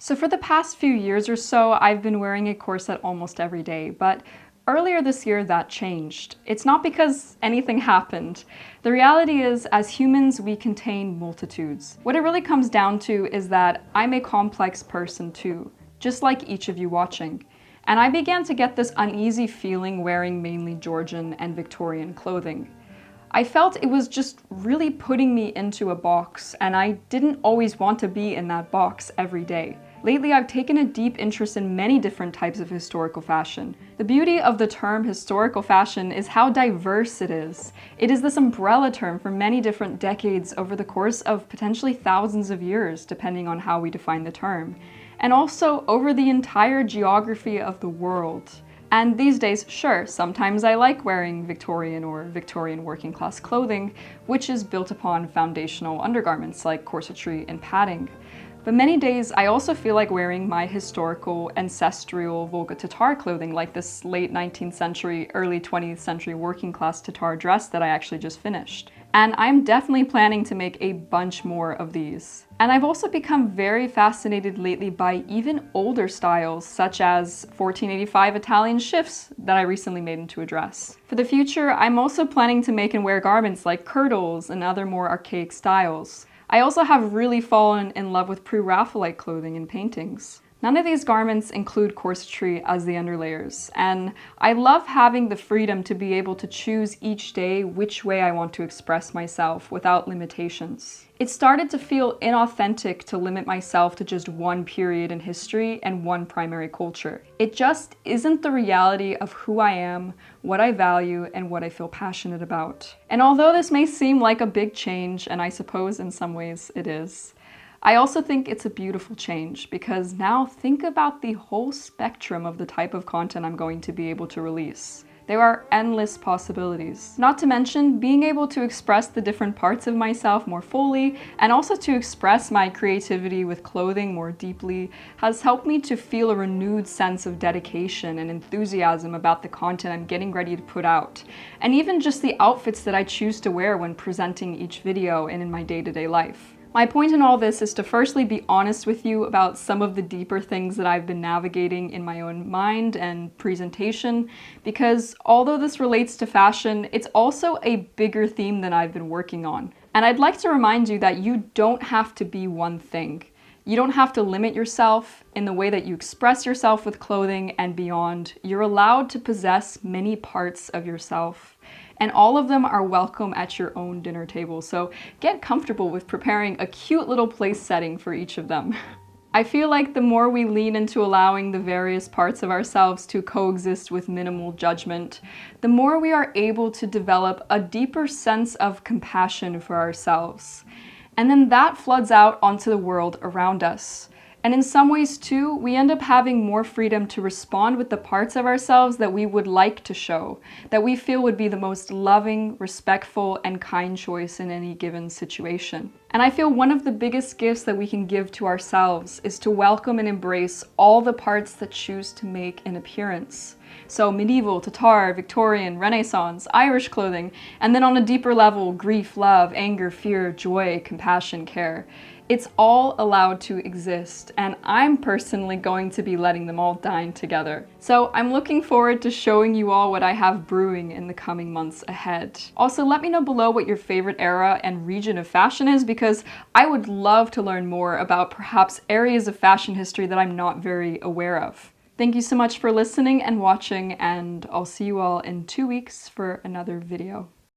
So for the past few years or so, I've been wearing a corset almost every day, but earlier this year that changed. It's not because anything happened. The reality is, as humans, we contain multitudes. What it really comes down to is that I'm a complex person too, just like each of you watching. And I began to get this uneasy feeling wearing mainly Georgian and Victorian clothing. I felt it was just really putting me into a box, and I didn't always want to be in that box every day. Lately, I've taken a deep interest in many different types of historical fashion. The beauty of the term historical fashion is how diverse it is. It is this umbrella term for many different decades over the course of potentially thousands of years, depending on how we define the term, and also over the entire geography of the world. And these days, sure, sometimes I like wearing Victorian or Victorian working class clothing, which is built upon foundational undergarments like corsetry and padding. But many days I also feel like wearing my historical, ancestral Volga Tatar clothing, like this late 19th century, early 20th century working class Tatar dress that I actually just finished. And I'm definitely planning to make a bunch more of these. And I've also become very fascinated lately by even older styles, such as 1485 Italian shifts that I recently made into a dress. For the future, I'm also planning to make and wear garments like kirtles and other more archaic styles. I also have really fallen in love with Pre-Raphelite clothing and paintings. None of these garments include corsetry as the underlayers, and I love having the freedom to be able to choose each day which way I want to express myself without limitations. It started to feel inauthentic to limit myself to just one period in history and one primary culture. It just isn't the reality of who I am, what I value, and what I feel passionate about. And although this may seem like a big change, and I suppose in some ways it is, I also think it's a beautiful change, because now think about the whole spectrum of the type of content I'm going to be able to release. There are endless possibilities. Not to mention being able to express the different parts of myself more fully, and also to express my creativity with clothing more deeply, has helped me to feel a renewed sense of dedication and enthusiasm about the content I'm getting ready to put out, and even just the outfits that I choose to wear when presenting each video and in my day-to-day life. My point in all this is to firstly be honest with you about some of the deeper things that I've been navigating in my own mind and presentation, because although this relates to fashion, it's also a bigger theme than I've been working on. And I'd like to remind you that you don't have to be one thing. You don't have to limit yourself in the way that you express yourself with clothing and beyond. You're allowed to possess many parts of yourself, and all of them are welcome at your own dinner table, so get comfortable with preparing a cute little place setting for each of them. I feel like the more we lean into allowing the various parts of ourselves to coexist with minimal judgment, the more we are able to develop a deeper sense of compassion for ourselves. And then that floods out onto the world around us. And in some ways too, we end up having more freedom to respond with the parts of ourselves that we would like to show, that we feel would be the most loving, respectful, and kind choice in any given situation. And I feel one of the biggest gifts that we can give to ourselves is to welcome and embrace all the parts that choose to make an appearance. So medieval, Tatar, Victorian, Renaissance, Irish clothing, and then on a deeper level, grief, love, anger, fear, joy, compassion, care. It's all allowed to exist, and I'm personally going to be letting them all dine together. So I'm looking forward to showing you all what I have brewing in the coming months ahead. Also, let me know below what your favorite era and region of fashion is, because I would love to learn more about perhaps areas of fashion history that I'm not very aware of. Thank you so much for listening and watching, and I'll see you all in 2 weeks for another video.